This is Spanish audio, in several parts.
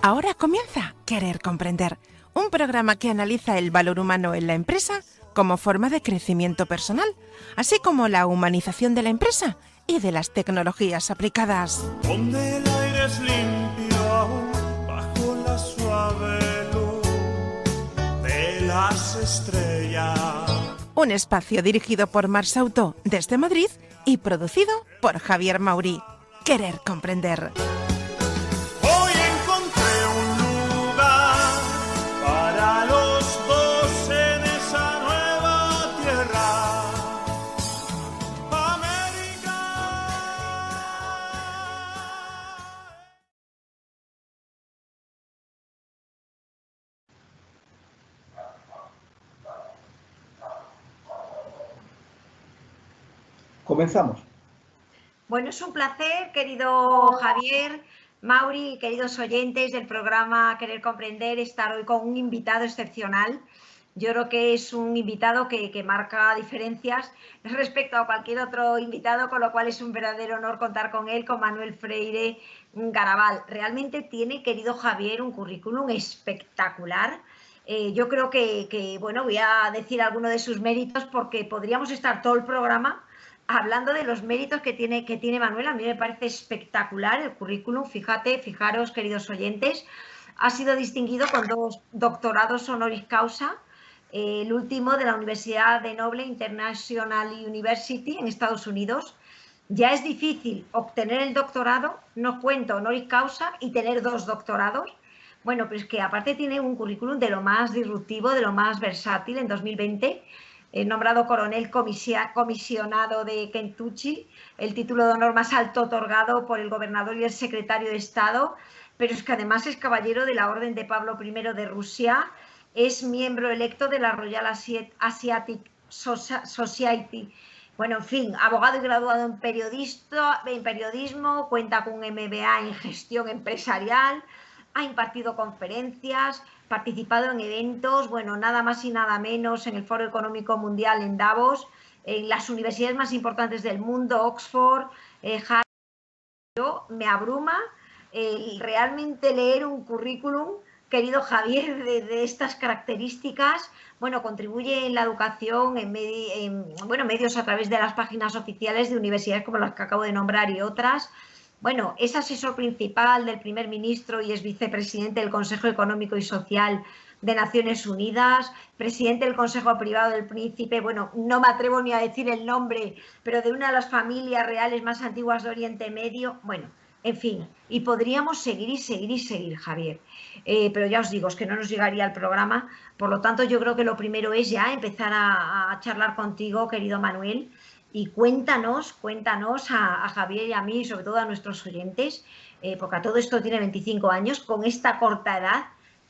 Ahora comienza Querer Comprender, un programa que analiza el valor humano en la empresa como forma de crecimiento personal, así como la humanización de la empresa y de las tecnologías aplicadas. Donde el aire es limpio aún bajo la suave luz de las estrellas. Un espacio dirigido por Mar Sauto desde Madrid y producido por Javier Maurí. Querer Comprender. Hoy encontré un lugar para los dos en esa nueva tierra, América. Comenzamos. Bueno, es un placer, querido Javier, Mauri y queridos oyentes del programa Querer Comprender, estar hoy con un invitado excepcional. Yo creo que es un invitado que marca diferencias respecto a cualquier otro invitado, con lo cual es un verdadero honor contar con él, con Manuel Freire Garabal. Realmente tiene, querido Javier, un currículum espectacular. Yo creo que, bueno, voy a decir algunos de sus méritos porque podríamos estar todo el programa hablando de los méritos que tiene Manuel. A mí me parece espectacular el currículum. Fijaros, queridos oyentes, ha sido distinguido con 2 doctorados honoris causa, el último de la Universidad de Noble International University en Estados Unidos. Ya es difícil obtener el doctorado, no cuento honoris causa, y tener 2 doctorados. Bueno, pues que aparte tiene un currículum de lo más disruptivo, de lo más versátil. En 2020 nombrado coronel comisionado de Kentucky, el título de honor más alto otorgado por el gobernador y el secretario de Estado, pero es que además es caballero de la Orden de Pablo I de Rusia, es miembro electo de la Royal Asiatic Society. Bueno, en fin, abogado y graduado en periodismo, cuenta con un MBA en gestión empresarial, ha impartido conferencias, participado en eventos, bueno, nada más y nada menos en el Foro Económico Mundial en Davos, en las universidades más importantes del mundo, Oxford, Harvard. Yo me abruma realmente leer un currículum, querido Javier, de estas características. Bueno, contribuye en la educación, en medios a través de las páginas oficiales de universidades como las que acabo de nombrar y otras. Bueno, es asesor principal del primer ministro y es vicepresidente del Consejo Económico y Social de Naciones Unidas, presidente del Consejo Privado del Príncipe, bueno, no me atrevo ni a decir el nombre, pero de una de las familias reales más antiguas de Oriente Medio. Bueno, en fin, y podríamos seguir y seguir y seguir, Javier. Pero ya os digo, es que no nos llegaría el programa, por lo tanto yo creo que lo primero es ya empezar a charlar contigo, querido Manuel. Y cuéntanos a Javier y a mí, y sobre todo a nuestros oyentes, porque a todo esto tiene 25 años, con esta corta edad,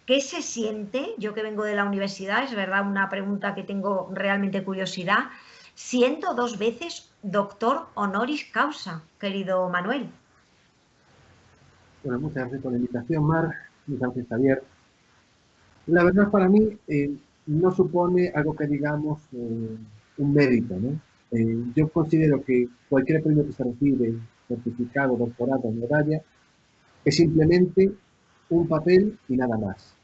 ¿qué se siente? Yo que vengo de la universidad, es verdad, una pregunta que tengo realmente curiosidad, siendo 2 veces doctor honoris causa, querido Manuel. Bueno, muchas gracias por la invitación, Mar. Muchas gracias, Javier. La verdad, para mí no supone algo que digamos un mérito, ¿no? Yo considero que cualquier premio que se recibe, certificado, doctorado, medalla, es simplemente un papel y nada más.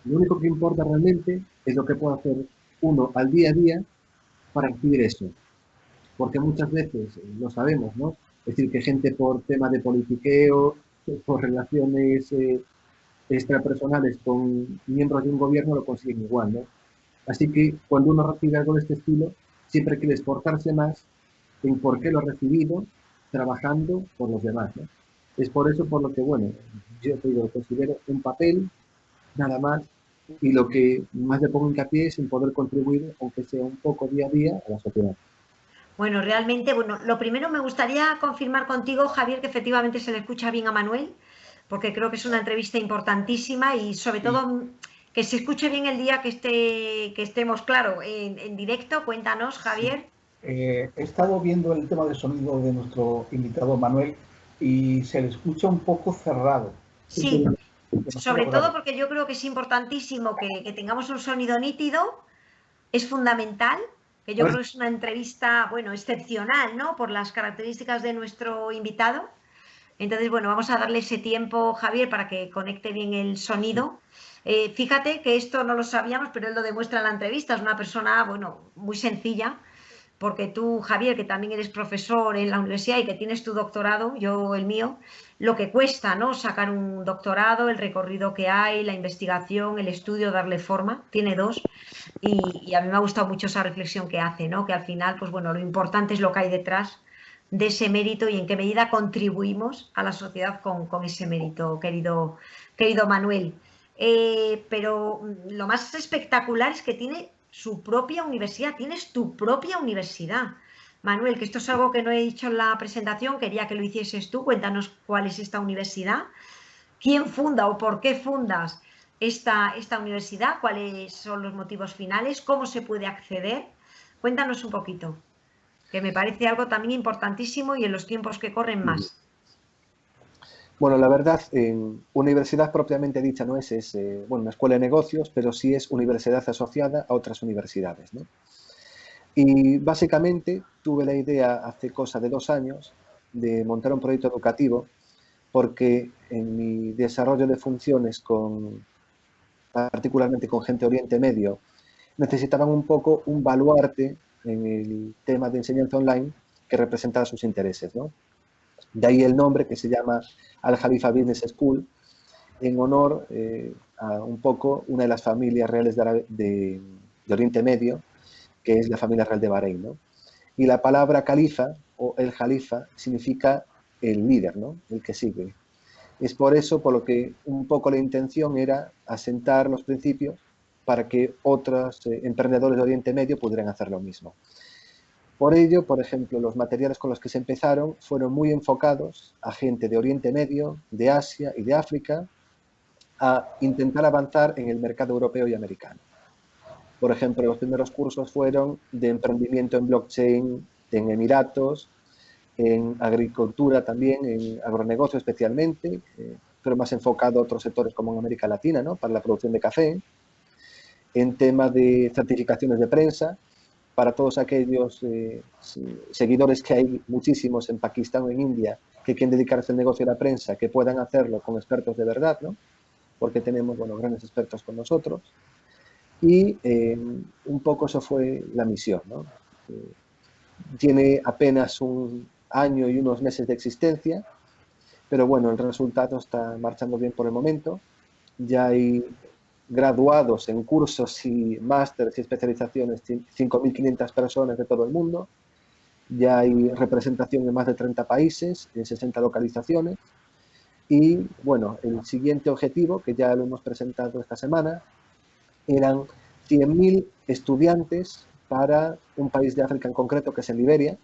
Lo único que importa realmente es lo que puede hacer uno al día a día para recibir eso. Porque muchas veces lo sabemos, ¿no? Es decir, que gente por tema de politiqueo, por relaciones extrapersonales con miembros de un gobierno lo consiguen igual, ¿no? Así que cuando uno recibe algo de este estilo, siempre quiere esforzarse más en por qué lo ha recibido, trabajando por los demás, ¿no? Es por eso por lo que, bueno, yo te digo, considero un papel, nada más, y lo que más le pongo hincapié es en poder contribuir, aunque sea un poco día a día, a la sociedad. Bueno, realmente, bueno, lo primero me gustaría confirmar contigo, Javier, que efectivamente se le escucha bien a Manuel, porque creo que es una entrevista importantísima y sobre todo que se escuche bien el día que estemos, claro, en directo. Cuéntanos, Javier. He estado viendo el tema del sonido de nuestro invitado Manuel y se le escucha un poco cerrado. Sí, sobre todo porque yo creo que es importantísimo que tengamos un sonido nítido, es fundamental, que yo creo que es una entrevista, bueno, excepcional, ¿no? Por las características de nuestro invitado. Entonces, bueno, vamos a darle ese tiempo, Javier, para que conecte bien el sonido. Fíjate que esto no lo sabíamos, pero él lo demuestra en la entrevista. Es una persona, bueno, muy sencilla, porque tú, Javier, que también eres profesor en la universidad y que tienes tu doctorado, yo el mío, lo que cuesta, ¿no? Sacar un doctorado, el recorrido que hay, la investigación, el estudio, darle forma, tiene dos. Y a mí me ha gustado mucho esa reflexión que hace, ¿no? Que al final, pues bueno, lo importante es lo que hay detrás de ese mérito y en qué medida contribuimos a la sociedad con ese mérito, querido Manuel. Pero lo más espectacular es que tiene su propia universidad, tienes tu propia universidad. Manuel, que esto es algo que no he dicho en la presentación, quería que lo hicieses tú, cuéntanos cuál es esta universidad, quién funda o por qué fundas esta universidad, cuáles son los motivos finales, cómo se puede acceder. Cuéntanos un poquito, que me parece algo también importantísimo y en los tiempos que corren más. Bueno, la verdad, universidad propiamente dicha no es bueno, una escuela de negocios, pero sí es universidad asociada a otras universidades, ¿no? Y básicamente tuve la idea hace cosa de 2 años de montar un proyecto educativo porque en mi desarrollo de funciones particularmente con gente de Oriente Medio, necesitaban un poco un baluarte en el tema de enseñanza online que representara sus intereses, ¿no? De ahí el nombre, que se llama Al Khalifa Business School, en honor a un poco una de las familias reales de Oriente Medio, que es la familia real de Bahrein, ¿no? Y la palabra califa o el jalifa significa el líder, ¿no? El que sigue. Es por eso por lo que un poco la intención era asentar los principios para que otros emprendedores de Oriente Medio pudieran hacer lo mismo. Por ello, por ejemplo, los materiales con los que se empezaron fueron muy enfocados a gente de Oriente Medio, de Asia y de África, a intentar avanzar en el mercado europeo y americano. Por ejemplo, los primeros cursos fueron de emprendimiento en blockchain en Emiratos, en agricultura también, en agronegocio especialmente, pero más enfocado a otros sectores como en América Latina, ¿no? Para la producción de café, en temas de certificaciones de prensa, para todos aquellos seguidores que hay muchísimos en Pakistán o en India que quieren dedicarse al negocio de la prensa, que puedan hacerlo con expertos de verdad, ¿no? Porque tenemos, bueno, grandes expertos con nosotros. Y un poco eso fue la misión, ¿no? Tiene apenas un año y unos meses de existencia, pero bueno, el resultado está marchando bien por el momento. Ya hay graduados en cursos y másteres y especializaciones, 5.500 personas de todo el mundo. Ya hay representación en más de 30 países, en 60 localizaciones. Y bueno, el siguiente objetivo, que ya lo hemos presentado esta semana, eran 100.000 estudiantes para un país de África en concreto, que es en Liberia,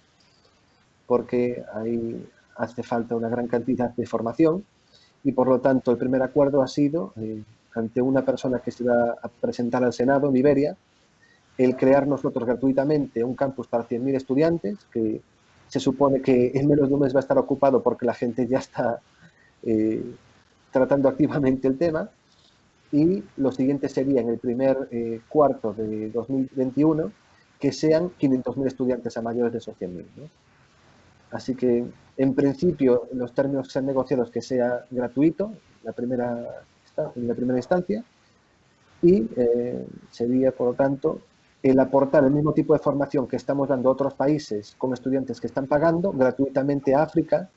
porque ahí hace falta una gran cantidad de formación y por lo tanto el primer acuerdo ha sido, ante una persona que se va a presentar al Senado en Liberia, el crear nosotros gratuitamente un campus para 100.000 estudiantes, que se supone que en menos de un mes va a estar ocupado porque la gente ya está tratando activamente el tema. Y lo siguiente sería en el primer cuarto de 2021 que sean 500.000 estudiantes a mayores de esos 100.000, ¿no? Así que, en principio, los términos que se han negociado es que sea gratuito en la primera instancia y sería, por lo tanto, el aportar el mismo tipo de formación que estamos dando a otros países con estudiantes que están pagando gratuitamente a África,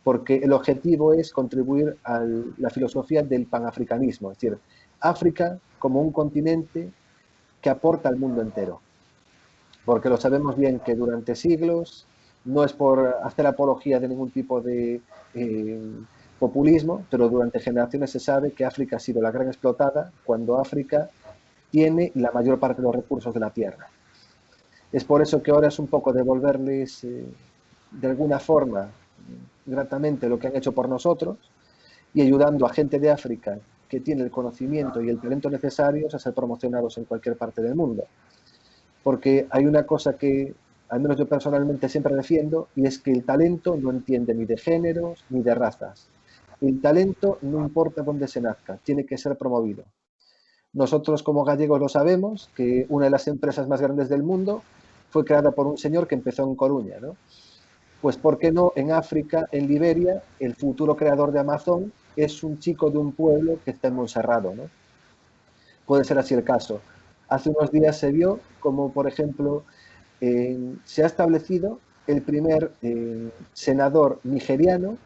porque el objetivo es contribuir a la filosofía del panafricanismo, es decir, África como un continente que aporta al mundo entero. Porque lo sabemos bien que durante siglos, no es por hacer apología de ningún tipo de populismo, pero durante generaciones se sabe que África ha sido la gran explotada cuando África tiene la mayor parte de los recursos de la tierra. Es por eso que ahora es un poco devolverles de alguna forma gratamente lo que han hecho por nosotros y ayudando a gente de África que tiene el conocimiento y el talento necesarios a ser promocionados en cualquier parte del mundo. Porque hay una cosa que al menos yo personalmente siempre defiendo, y es que el talento no entiende ni de géneros ni de razas. El talento no importa dónde se nazca, tiene que ser promovido. Nosotros como gallegos lo sabemos, que una de las empresas más grandes del mundo fue creada por un señor que empezó en Coruña, ¿no? Pues ¿por qué no en África, en Liberia, el futuro creador de Amazon es un chico de un pueblo que está en Monserrado, ¿no? Puede ser así el caso. Hace unos días se vio como, por ejemplo, se ha establecido el primer senador nigeriano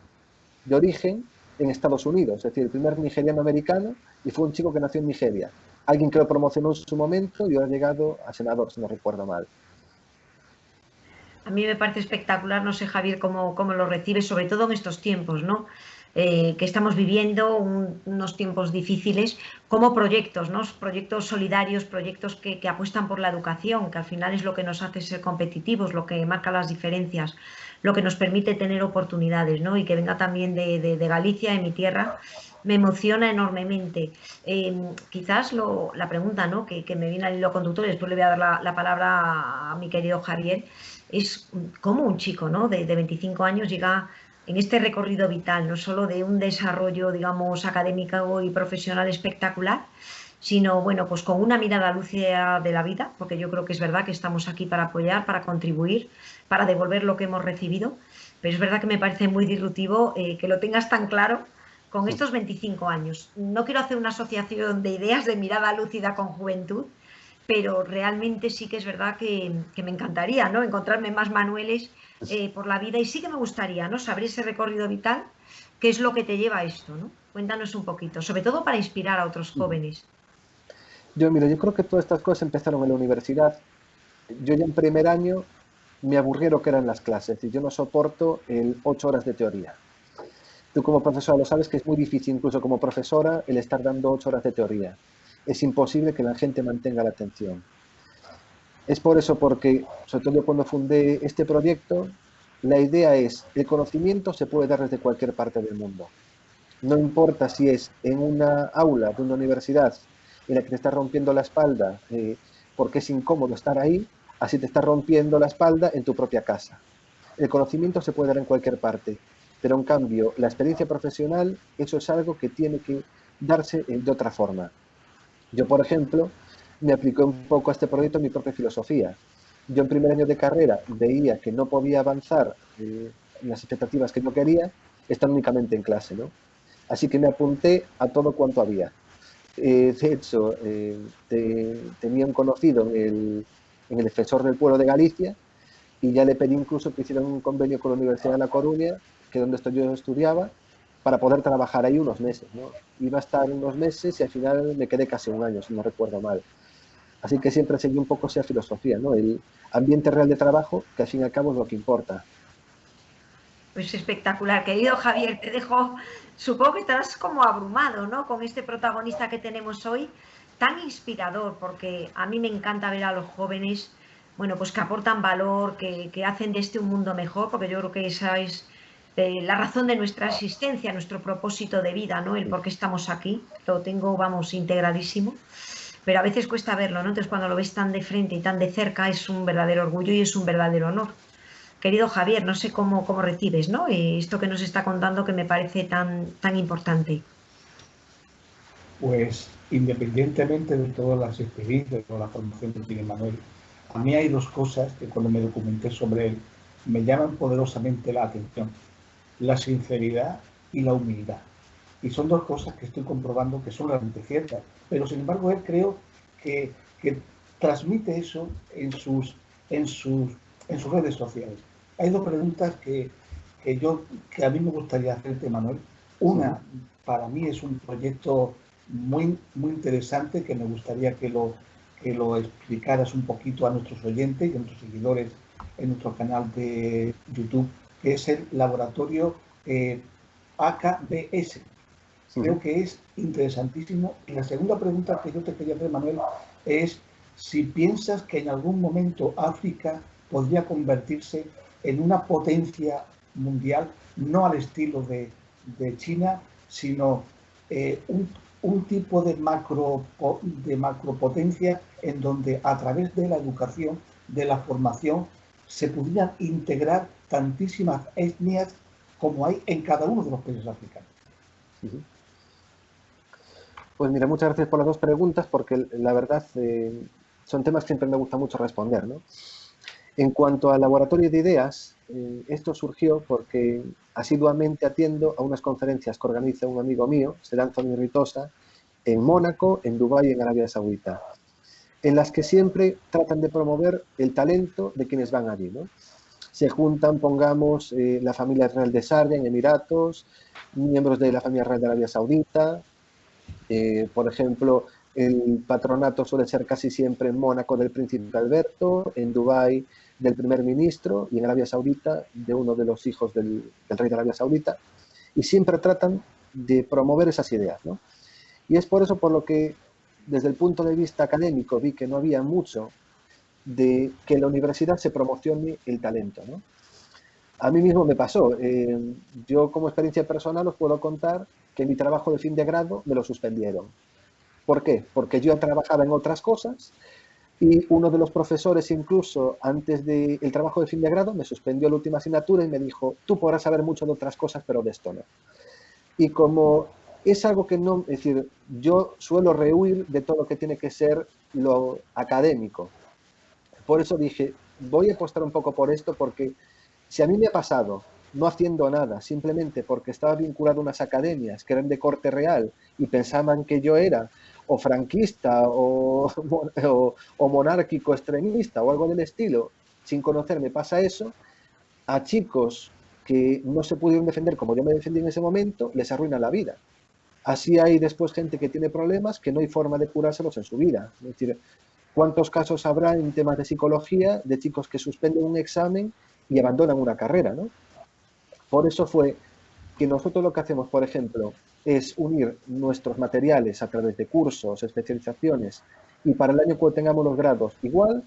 de origen en Estados Unidos, es decir, el primer nigeriano americano, y fue un chico que nació en Nigeria. Alguien que lo promocionó en su momento y ahora ha llegado a senador, si no recuerdo mal. A mí me parece espectacular, no sé, Javier, cómo lo recibes, sobre todo en estos tiempos, ¿no? Que estamos viviendo unos tiempos difíciles, como proyectos, ¿no? Proyectos solidarios, proyectos que apuestan por la educación, que al final es lo que nos hace ser competitivos, lo que marca las diferencias, lo que nos permite tener oportunidades, ¿no? Y que venga también de Galicia, de mi tierra, me emociona enormemente. Quizás la pregunta, ¿no? que me viene al hilo conductor, y después le voy a dar la palabra a mi querido Javier, es cómo un chico, ¿no? de 25 años llega en este recorrido vital, no solo de un desarrollo, digamos, académico y profesional espectacular, sino, bueno, pues con una mirada lúcida de la vida, porque yo creo que es verdad que estamos aquí para apoyar, para contribuir, para devolver lo que hemos recibido, pero es verdad que me parece muy disruptivo que lo tengas tan claro con estos 25 años. No quiero hacer una asociación de ideas de mirada lúcida con juventud, pero realmente sí que es verdad que me encantaría, ¿no? Encontrarme más Manueles por la vida, y sí que me gustaría, ¿no? Saber ese recorrido vital, qué es lo que te lleva a esto, ¿no? Cuéntanos un poquito, sobre todo para inspirar a otros jóvenes. Yo creo que todas estas cosas empezaron en la universidad. Yo ya en primer año me aburrí lo que eran las clases y yo no soporto el 8 horas de teoría. Tú como profesora lo sabes que es muy difícil, incluso como profesora, el estar dando 8 horas de teoría. Es imposible que la gente mantenga la atención. Es por eso porque, sobre todo yo cuando fundé este proyecto, la idea es, el conocimiento se puede dar desde cualquier parte del mundo. No importa si es en una aula de una universidad en la que te estás rompiendo la espalda porque es incómodo estar ahí, así te estás rompiendo la espalda en tu propia casa. El conocimiento se puede dar en cualquier parte, pero en cambio la experiencia profesional, eso es algo que tiene que darse de otra forma. Yo, por ejemplo, me apliqué un poco a este proyecto en mi propia filosofía. Yo en primer año de carrera veía que no podía avanzar en las expectativas que yo quería, estando únicamente en clase, ¿no? Así que me apunté a todo cuanto había. De hecho, tenía un conocido en el defensor del pueblo de Galicia y ya le pedí incluso que hicieran un convenio con la Universidad de La Coruña, que es donde yo estudiaba, para poder trabajar ahí unos meses, ¿no? Iba a estar unos meses y al final me quedé casi un año, si no recuerdo mal. Así que siempre seguí un poco esa filosofía, ¿no? El ambiente real de trabajo, que al fin y al cabo es lo que importa. Pues espectacular, querido Javier, te dejo, supongo que estarás como abrumado, ¿no? Con este protagonista que tenemos hoy, tan inspirador, porque a mí me encanta ver a los jóvenes, bueno, pues que aportan valor, que hacen de este un mundo mejor, porque yo creo que esa es la razón de nuestra existencia, nuestro propósito de vida, ¿no? El por qué estamos aquí, lo tengo, vamos, integradísimo, pero a veces cuesta verlo, ¿no? Entonces cuando lo ves tan de frente y tan de cerca es un verdadero orgullo y es un verdadero honor. Querido Javier, no sé cómo recibes, ¿no? Esto que nos está contando, que me parece tan importante. Pues independientemente de todas las experiencias o la formación que tiene Manuel, a mí hay dos cosas que cuando me documenté sobre él me llaman poderosamente la atención: la sinceridad y la humildad. Y son dos cosas que estoy comprobando que son realmente ciertas, pero sin embargo él creo que transmite eso en sus redes sociales. Hay dos preguntas que a mí me gustaría hacerte, Manuel. Una, para mí es un proyecto muy interesante que me gustaría que lo explicaras un poquito a nuestros oyentes y a nuestros seguidores en nuestro canal de YouTube, que es el laboratorio AKBS. Creo que es interesantísimo. Y la segunda pregunta que yo te quería hacer, Manuel, es si piensas que en algún momento África podría convertirse en una potencia mundial, no al estilo de China, sino un tipo de macropotencia en donde a través de la educación, de la formación, se pudieran integrar tantísimas etnias como hay en cada uno de los países africanos. Pues mira, muchas gracias por las dos preguntas, porque la verdad son temas que siempre me gusta mucho responder, ¿no? En cuanto al laboratorio de ideas, esto surgió porque asiduamente atiendo a unas conferencias que organiza un amigo mío, Anthony Ritosa, en Mónaco, en Dubái y en Arabia Saudita, en las que siempre tratan de promover el talento de quienes van allí, ¿no? Se juntan, pongamos, la familia real de Sharjah en Emiratos, miembros de la familia real de Arabia Saudita, por ejemplo, el patronato suele ser casi siempre en Mónaco del príncipe Alberto, en Dubái del primer ministro y en Arabia Saudita de uno de los hijos del rey de Arabia Saudita, y siempre tratan de promover esas ideas, ¿no? Y es por eso por lo que desde el punto de vista académico vi que no había mucho de que en la universidad se promocione el talento, ¿no? A mí mismo me pasó. Yo como experiencia personal os puedo contar que mi trabajo de fin de grado me lo suspendieron. ¿Por qué? Porque yo trabajaba en otras cosas y uno de los profesores, incluso antes del trabajo de fin de grado, me suspendió la última asignatura y me dijo, tú podrás saber mucho de otras cosas, pero de esto no. Y como es algo que no, es decir, yo suelo rehuir de todo lo que tiene que ser lo académico. Por eso dije, voy a apostar un poco por esto, porque si a mí me ha pasado no haciendo nada, simplemente porque estaba vinculado a unas academias que eran de corte real y pensaban que yo era o franquista o monárquico extremista o algo del estilo, sin conocerme pasa eso, a chicos que no se pudieron defender como yo me defendí en ese momento, les arruina la vida. Así hay después gente que tiene problemas que no hay forma de curárselos en su vida. Es decir, ¿cuántos casos habrá en temas de psicología de chicos que suspenden un examen y abandonan una carrera, ¿no? Por eso fue que nosotros lo que hacemos, por ejemplo, es unir nuestros materiales a través de cursos, especializaciones, y para el año que tengamos los grados igual,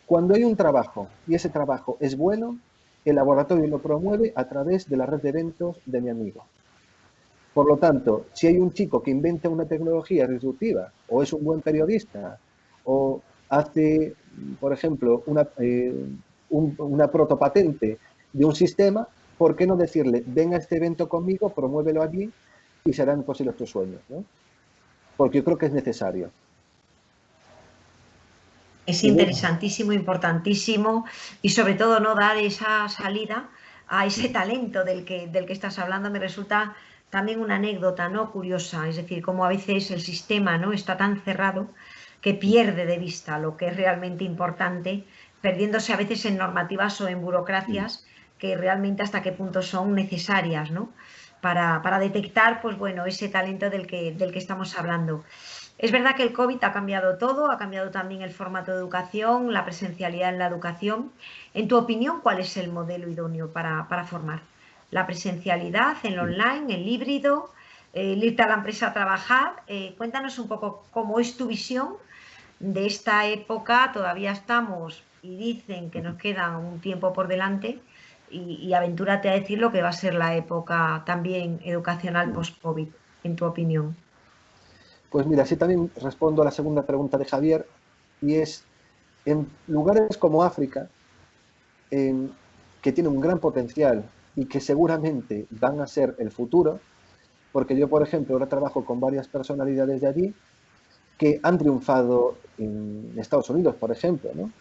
cuando hay un trabajo y ese trabajo es bueno, el laboratorio lo promueve a través de la red de eventos de mi amigo. Por lo tanto, si hay un chico que inventa una tecnología disruptiva, o es un buen periodista, o hace, por ejemplo, una protopatente de un sistema, ¿por qué no decirle, ven a este evento conmigo, promuévelo allí y serán posibles tus sueños, ¿no? Porque yo creo que es necesario. Es interesantísimo, importantísimo y sobre todo no dar esa salida a ese talento del que estás hablando. Me resulta también una anécdota, ¿no?, curiosa, es decir, cómo a veces el sistema, ¿no?, está tan cerrado que pierde de vista lo que es realmente importante, perdiéndose a veces en normativas o en burocracias que realmente hasta qué punto son necesarias, ¿no?, para detectar, pues bueno, ese talento del que estamos hablando. Es verdad que el COVID ha cambiado todo, ha cambiado también el formato de educación, la presencialidad en la educación. En tu opinión, ¿cuál es el modelo idóneo para formar? ¿La presencialidad, el online, el híbrido, el irte a la empresa a trabajar? Cuéntanos un poco cómo es tu visión de esta época. Todavía estamos y dicen que nos queda un tiempo por delante y aventúrate a decir lo que va a ser la época también educacional post-COVID, en tu opinión. Pues mira, sí también respondo a la segunda pregunta de Javier, y es, en lugares como África, que tiene un gran potencial y que seguramente van a ser el futuro, porque yo, por ejemplo, ahora trabajo con varias personalidades de allí que han triunfado en Estados Unidos, por ejemplo, ¿no?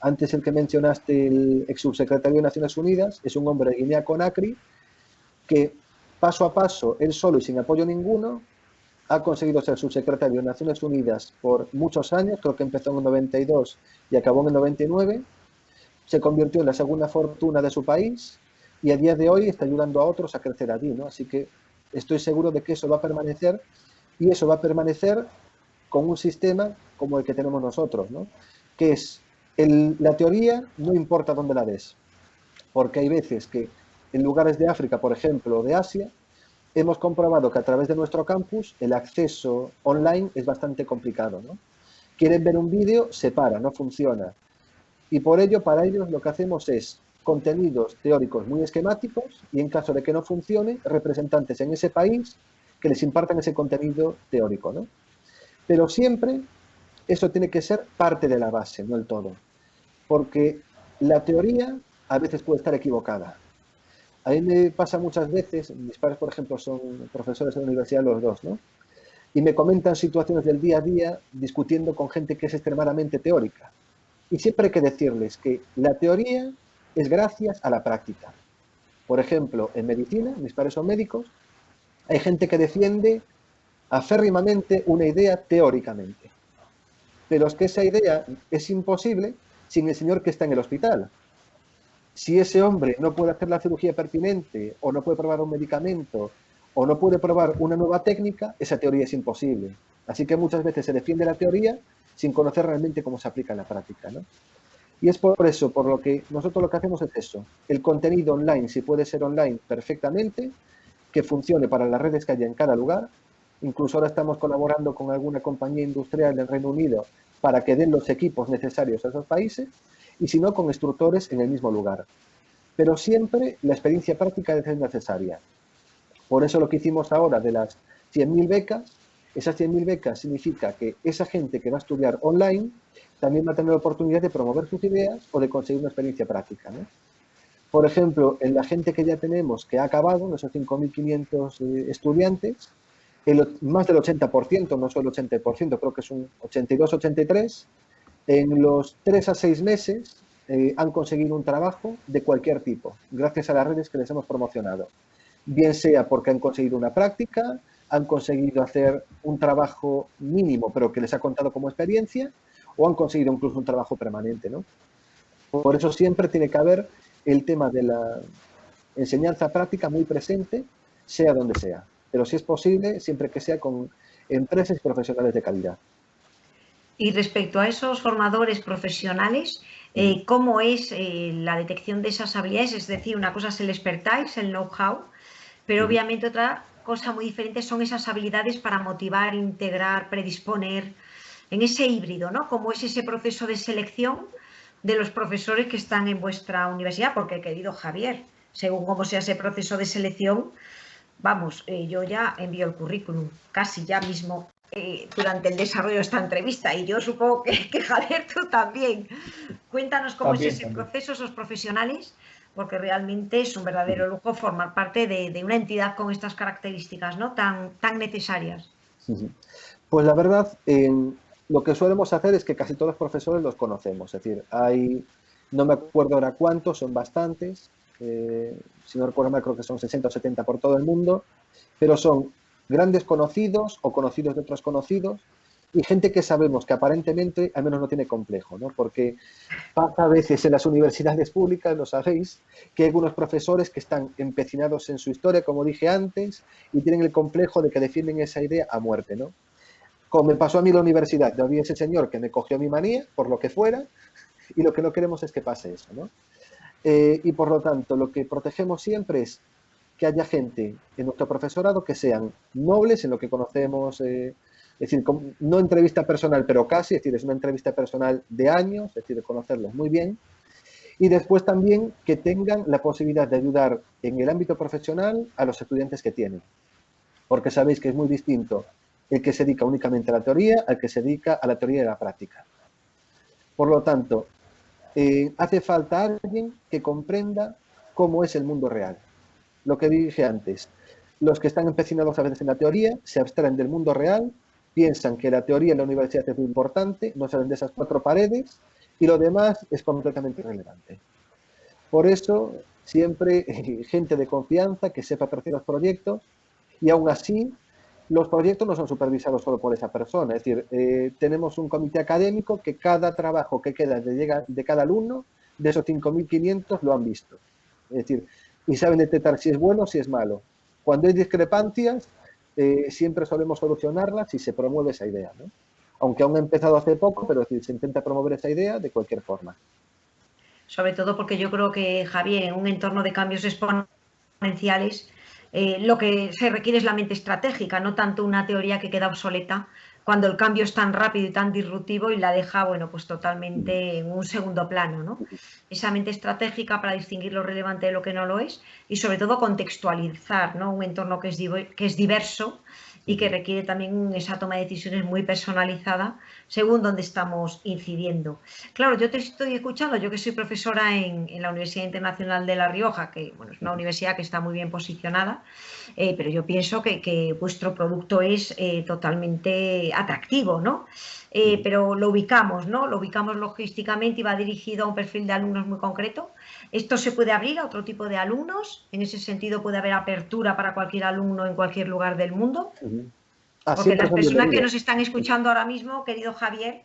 Antes el que mencionaste, el ex subsecretario de Naciones Unidas, es un hombre de Guinea-Conakry que paso a paso, él solo y sin apoyo ninguno, ha conseguido ser subsecretario de Naciones Unidas por muchos años, creo que empezó en el 92 y acabó en el 99, se convirtió en la segunda fortuna de su país y a día de hoy está ayudando a otros a crecer allí, ¿no? Así que estoy seguro de que eso va a permanecer, y eso va a permanecer con un sistema como el que tenemos nosotros, ¿no? Que es, la teoría no importa dónde la des, porque hay veces que en lugares de África, por ejemplo, o de Asia, hemos comprobado que a través de nuestro campus el acceso online es bastante complicado, ¿no? Quieren ver un vídeo, se para, no funciona. Y por ello, para ellos lo que hacemos es contenidos teóricos muy esquemáticos y, en caso de que no funcione, representantes en ese país que les impartan ese contenido teórico, ¿no? Pero siempre eso tiene que ser parte de la base, no el todo. Porque la teoría a veces puede estar equivocada. A mí me pasa muchas veces, mis padres, por ejemplo, son profesores de la universidad los dos, ¿no? Y me comentan situaciones del día a día discutiendo con gente que es extremadamente teórica. Y siempre hay que decirles que la teoría es gracias a la práctica. Por ejemplo, en medicina, mis padres son médicos, hay gente que defiende aférrimamente una idea teóricamente. Pero es que esa idea es imposible sin el señor que está en el hospital. Si ese hombre no puede hacer la cirugía pertinente, o no puede probar un medicamento, o no puede probar una nueva técnica, esa teoría es imposible. Así que muchas veces se defiende la teoría sin conocer realmente cómo se aplica en la práctica, ¿no? Y es por eso, por lo que nosotros lo que hacemos es eso. El contenido online, si puede ser online perfectamente, que funcione para las redes que haya en cada lugar. Incluso ahora estamos colaborando con alguna compañía industrial del Reino Unido para que den los equipos necesarios a esos países, y si no, con instructores en el mismo lugar. Pero siempre la experiencia práctica es necesaria. Por eso lo que hicimos ahora de las 100.000 becas, esas 100.000 becas significa que esa gente que va a estudiar online también va a tener la oportunidad de promover sus ideas o de conseguir una experiencia práctica, ¿no? Por ejemplo, en la gente que ya tenemos que ha acabado, esos 5.500 estudiantes, más del 80%, no solo el 80%, creo que es un 82-83%, en los 3 a 6 meses han conseguido un trabajo de cualquier tipo, gracias a las redes que les hemos promocionado. Bien sea porque han conseguido una práctica, han conseguido hacer un trabajo mínimo, pero que les ha contado como experiencia, o han conseguido incluso un trabajo permanente, ¿no? Por eso siempre tiene que haber el tema de la enseñanza práctica muy presente, sea donde sea. Pero si es posible, siempre que sea con empresas y profesionales de calidad. Y respecto a esos formadores profesionales, ¿cómo es la detección de esas habilidades? Es decir, una cosa es el expertise, el know-how, pero obviamente otra cosa muy diferente son esas habilidades para motivar, integrar, predisponer, en ese híbrido, ¿no? ¿Cómo es ese proceso de selección de los profesores que están en vuestra universidad? Porque, querido Javier, según cómo sea ese proceso de selección, vamos, yo ya envío el currículum, casi ya mismo, durante el desarrollo de esta entrevista, y yo supongo que Javier, tú también. Cuéntanos cómo es ese proceso, esos profesionales, porque realmente es un verdadero lujo formar parte de una entidad con estas características, ¿no? tan necesarias. Pues la verdad, lo que solemos hacer es que casi todos los profesores los conocemos. Es decir, no me acuerdo ahora cuántos, son bastantes. Si no recuerdo mal, creo que son 60 o 70 por todo el mundo. Pero son grandes conocidos o conocidos de otros conocidos, y gente que sabemos que aparentemente al menos no tiene complejo, ¿no? Porque pasa a veces en las universidades públicas, lo sabéis, que hay algunos profesores que están empecinados en su historia, como dije antes, y tienen el complejo de que defienden esa idea a muerte, ¿no? Como me pasó a mí en la universidad, yo había ese señor que me cogió mi manía, por lo que fuera, y lo que no queremos es que pase eso, ¿no? Y por lo tanto, lo que protegemos siempre es que haya gente en nuestro profesorado que sean nobles en lo que conocemos, es decir, no entrevista personal, pero casi, es decir, es una entrevista personal de años, es decir, de conocerlos muy bien, y después también que tengan la posibilidad de ayudar en el ámbito profesional a los estudiantes que tienen, porque sabéis que es muy distinto el que se dedica únicamente a la teoría al que se dedica a la teoría y a la práctica. Por lo tanto, hace falta alguien que comprenda cómo es el mundo real. Lo que dije antes, los que están empecinados a veces en la teoría se abstraen del mundo real, piensan que la teoría en la universidad es muy importante, no salen de esas 4 paredes y lo demás es completamente irrelevante. Por eso, siempre gente de confianza que sepa apreciar los proyectos, y aún así, los proyectos no son supervisados solo por esa persona. Es decir, tenemos un comité académico que cada trabajo que queda de cada alumno, de esos 5.500, lo han visto. Es decir, y saben detectar si es bueno o si es malo. Cuando hay discrepancias, siempre solemos solucionarlas y se promueve esa idea, ¿no? Aunque aún ha empezado hace poco, pero es decir, se intenta promover esa idea de cualquier forma. Sobre todo porque yo creo que, Javier, en un entorno de cambios exponenciales, lo que se requiere es la mente estratégica, no tanto una teoría que queda obsoleta cuando el cambio es tan rápido y tan disruptivo y la deja, bueno, pues totalmente en un segundo plano, ¿no? Esa mente estratégica para distinguir lo relevante de lo que no lo es y sobre todo contextualizar, ¿no? Un entorno que es diverso y que requiere también esa toma de decisiones muy personalizada según donde estamos incidiendo. Claro, yo te estoy escuchando, yo que soy profesora en la Universidad Internacional de La Rioja, que bueno, es una universidad que está muy bien posicionada, pero yo pienso que vuestro producto es totalmente atractivo, ¿no? Pero lo ubicamos, ¿no? Lo ubicamos logísticamente y va dirigido a un perfil de alumnos muy concreto. Esto se puede abrir a otro tipo de alumnos, en ese sentido puede haber apertura para cualquier alumno en cualquier lugar del mundo, porque Siempre las son personas que bienvenidos. nos están escuchando ahora mismo, querido Javier,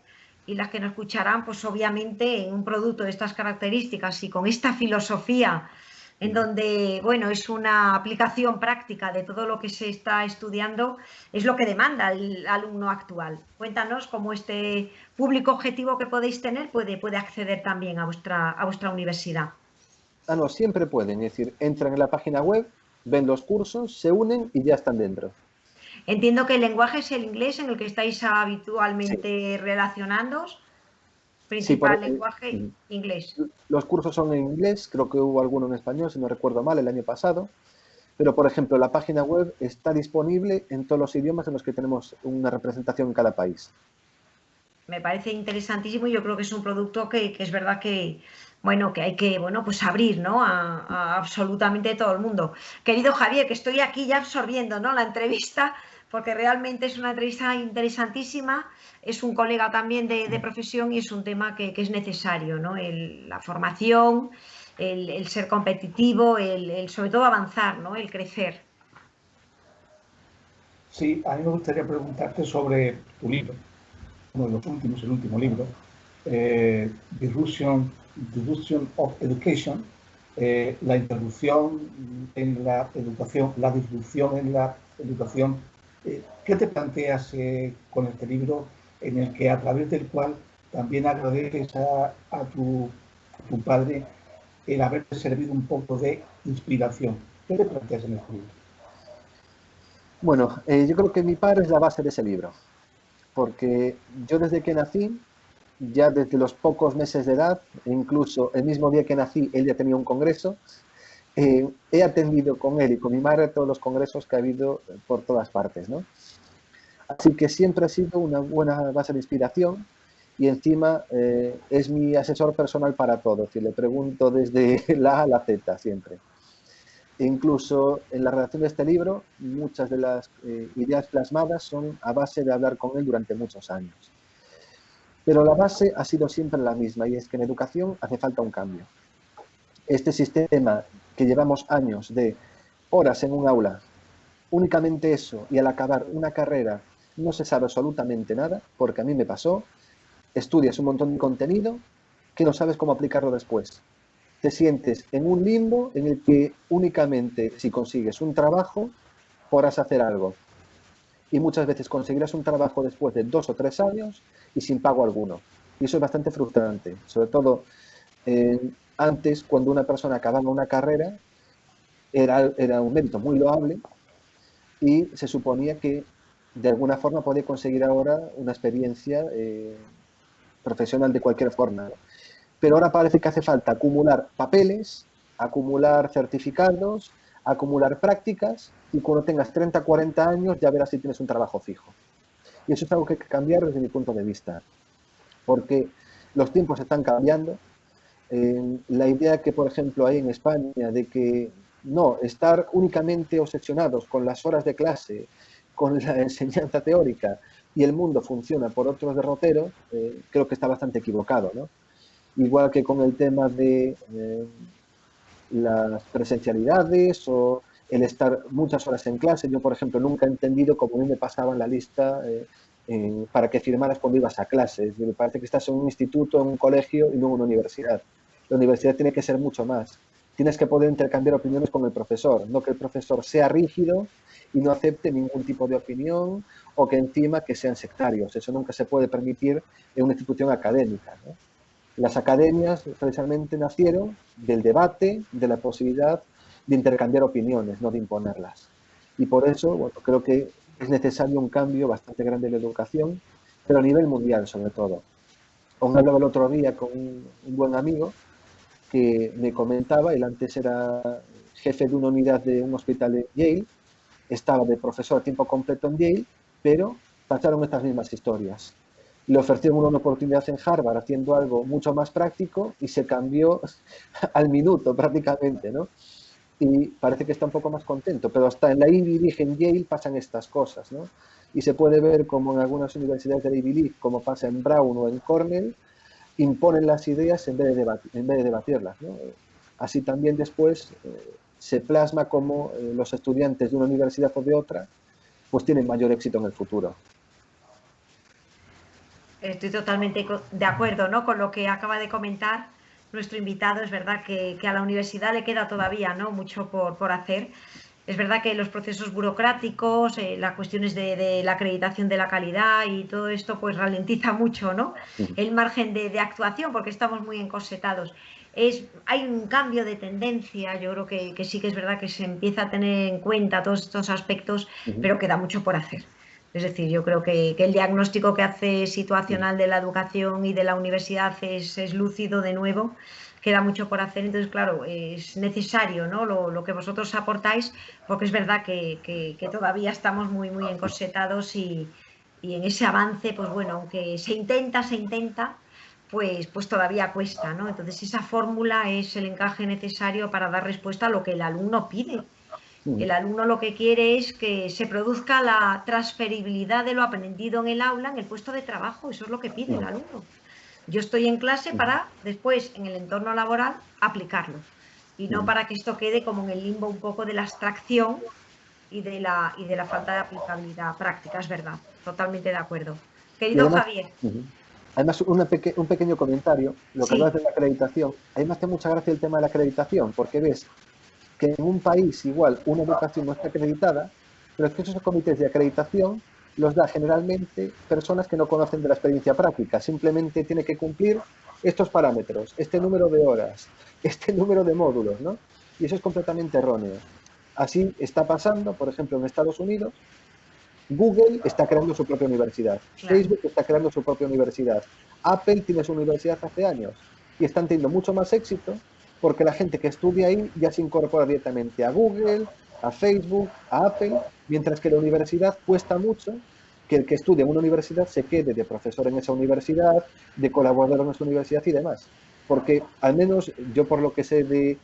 y las que nos escucharán, pues obviamente en un producto de estas características y con esta filosofía en donde, bueno, es una aplicación práctica de todo lo que se está estudiando, es lo que demanda el alumno actual. Cuéntanos cómo este público objetivo que podéis tener puede acceder también a vuestra universidad. No, siempre pueden, es decir, entran en la página web, ven los cursos, se unen y ya están dentro. Entiendo que el lenguaje es el inglés en el que estáis Sí, habitualmente relacionándoos. sí Principal lenguaje inglés. los cursos son en inglés, creo que hubo alguno en español, si no recuerdo mal, el año pasado. Pero, por ejemplo, la página web está disponible en todos los idiomas en los que tenemos una representación en cada país. Me parece interesantísimo y yo creo que es un producto que es verdad que, bueno, que hay que, bueno, pues abrir, ¿no? A absolutamente todo el mundo. Querido Javier, que estoy aquí ya absorbiendo, ¿no? La entrevista, porque realmente es una entrevista interesantísima, es un colega también de profesión y es un tema que es necesario, ¿no? La formación, el ser competitivo, sobre todo avanzar, ¿no? El crecer. Sí, a mí me gustaría preguntarte sobre tu libro, uno de los últimos, el último libro, Disruption of Education, la interrupción en la educación, la disrupción en la educación. ¿Qué te planteas con este libro, en el que a través del cual también agradeces a tu padre el haberte servido un poco de inspiración? ¿Qué te planteas en este libro? Bueno, yo creo que mi padre es la base de ese libro, porque yo desde que nací, ya desde los pocos meses de edad, incluso el mismo día que nací, él ya tenía un congreso, he atendido con él y con mi madre todos los congresos que ha habido por todas partes, ¿no? Así que siempre ha sido una buena base de inspiración y encima es mi asesor personal para todo, si le pregunto desde la A a la Z siempre. E incluso en la redacción de este libro, muchas de las ideas plasmadas son a base de hablar con él durante muchos años. Pero la base ha sido siempre la misma y es que en educación hace falta un cambio. Este sistema que llevamos años de horas en un aula, únicamente eso, y al acabar una carrera no se sabe absolutamente nada, porque a mí me pasó, estudias un montón de contenido que no sabes cómo aplicarlo después. Te sientes en un limbo en el que únicamente si consigues un trabajo podrás hacer algo. Y muchas veces conseguirás un trabajo después de 2 o 3 años y sin pago alguno. Y eso es bastante frustrante, sobre todo antes, cuando una persona acababa una carrera, era un mérito muy loable y se suponía que de alguna forma podía conseguir ahora una experiencia profesional de cualquier forma. Pero ahora parece que hace falta acumular papeles, acumular certificados, acumular prácticas y cuando tengas 30, 40 años ya verás si tienes un trabajo fijo. Y eso es algo que hay que cambiar desde mi punto de vista, porque los tiempos están cambiando. La idea que, por ejemplo, hay en España de que no, estar únicamente obsesionados con las horas de clase, con la enseñanza teórica y el mundo funciona por otros derroteros, creo que está bastante equivocado, ¿no? Igual que con el tema de las presencialidades o el estar muchas horas en clase. Yo, por ejemplo, nunca he entendido cómo a mí me pasaban la lista para que firmaras cuando ibas a clases. Me parece que estás en un instituto, en un colegio y no en una universidad. La universidad tiene que ser mucho más. Tienes que poder intercambiar opiniones con el profesor, no que el profesor sea rígido y no acepte ningún tipo de opinión o que encima que sean sectarios. Eso nunca se puede permitir en una institución académica, ¿no? Las academias precisamente nacieron del debate, de la posibilidad de intercambiar opiniones, no de imponerlas. Y por eso, bueno, creo que es necesario un cambio bastante grande en la educación, pero a nivel mundial sobre todo. Aún hablaba el otro día con un buen amigo que me comentaba, él antes era jefe de una unidad de un hospital de Yale, estaba de profesor a tiempo completo en Yale, pero pasaron estas mismas historias. Le ofrecieron una oportunidad en Harvard haciendo algo mucho más práctico y se cambió al minuto prácticamente, ¿no? Y parece que está un poco más contento, pero hasta en la Ivy League en Yale pasan estas cosas, ¿no? Y se puede ver como en algunas universidades de la Ivy League, como pasa en Brown o en Cornell, imponen las ideas en vez de debatirlas, ¿no? Así también después se plasma como los estudiantes de una universidad o de otra pues tienen mayor éxito en el futuro. Estoy totalmente de acuerdo, ¿no?, con lo que acaba de comentar nuestro invitado. Es verdad que a la universidad le queda todavía, ¿no?, mucho por hacer. Es verdad que los procesos burocráticos, las cuestiones de la acreditación de la calidad y todo esto pues ralentiza mucho, ¿no?, el margen de actuación, porque estamos muy encorsetados. Hay un cambio de tendencia. Yo creo que sí que es verdad que se empieza a tener en cuenta todos estos aspectos, pero queda mucho por hacer. Es decir, yo creo que el diagnóstico que hace situacional de la educación y de la universidad es lúcido de nuevo. Queda mucho por hacer. Entonces, claro, es necesario, ¿no?, lo que vosotros aportáis, porque es verdad que todavía estamos muy encorsetados y en ese avance, pues bueno, aunque se intenta, pues todavía cuesta, ¿no? Entonces, esa fórmula es el encaje necesario para dar respuesta a lo que el alumno pide. El alumno lo que quiere es que se produzca la transferibilidad de lo aprendido en el aula en el puesto de trabajo. Eso es lo que pide el alumno. Yo estoy en clase para después, en el entorno laboral, aplicarlo. Y no para que esto quede como en el limbo un poco de la abstracción y de la falta de aplicabilidad práctica. Es verdad, totalmente de acuerdo. Querido Javier. Además, un pequeño comentario, lo que hablas de la acreditación. A mí me hace mucha gracia el tema de la acreditación, porque ves que en un país igual una educación no está acreditada, pero es que esos comités de acreditación los da generalmente personas que no conocen de la experiencia práctica. Simplemente tiene que cumplir estos parámetros, este número de horas, este número de módulos, ¿no? Y eso es completamente erróneo. Así está pasando, por ejemplo, en Estados Unidos. Google está creando su propia universidad. Claro. Facebook está creando su propia universidad. Apple tiene su universidad hace años y están teniendo mucho más éxito porque la gente que estudia ahí ya se incorpora directamente a Google, a Facebook, a Apple, mientras que la universidad cuesta mucho que el que estudia en una universidad se quede de profesor en esa universidad, de colaborador en esa universidad y demás. Porque al menos yo, por lo que sé de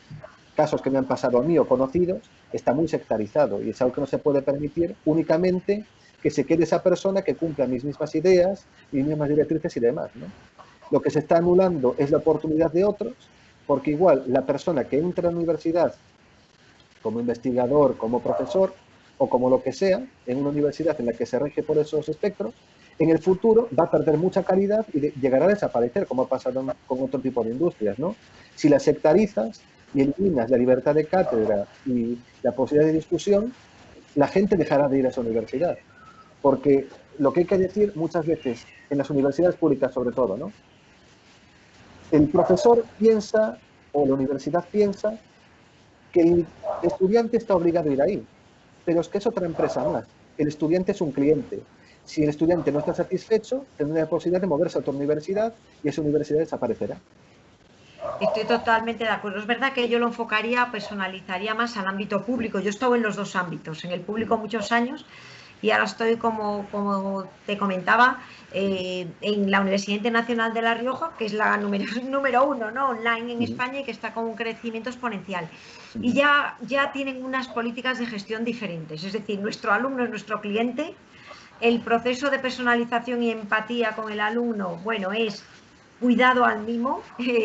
casos que me han pasado a mí o conocidos, está muy sectarizado y es algo que no se puede permitir únicamente que se quede esa persona que cumpla mis mismas ideas, mis mismas directrices y demás, ¿no? Lo que se está anulando es la oportunidad de otros, porque igual la persona que entra a la universidad como investigador, como profesor o como lo que sea, en una universidad en la que se rige por esos espectros, en el futuro va a perder mucha calidad y llegará a desaparecer, como ha pasado con otro tipo de industrias, ¿no? Si las sectarizas y eliminas la libertad de cátedra y la posibilidad de discusión, la gente dejará de ir a esa universidad. Porque lo que hay que decir muchas veces, en las universidades públicas sobre todo, ¿no?, el profesor piensa, o la universidad piensa, que el estudiante está obligado a ir ahí. Pero es que es otra empresa más. El estudiante es un cliente. Si el estudiante no está satisfecho, tendrá la posibilidad de moverse a otra universidad y esa universidad desaparecerá. Estoy totalmente de acuerdo. Es verdad que yo lo enfocaría, personalizaría más al ámbito público. Yo he estado en los dos ámbitos, en el público muchos años y ahora estoy, como te comentaba, en la Universidad Internacional de La Rioja, que es la número uno, ¿no?, online en España y que está con un crecimiento exponencial. Y ya tienen unas políticas de gestión diferentes. Es decir, nuestro alumno es nuestro cliente. El proceso de personalización y empatía con el alumno, bueno, es cuidado al mimo,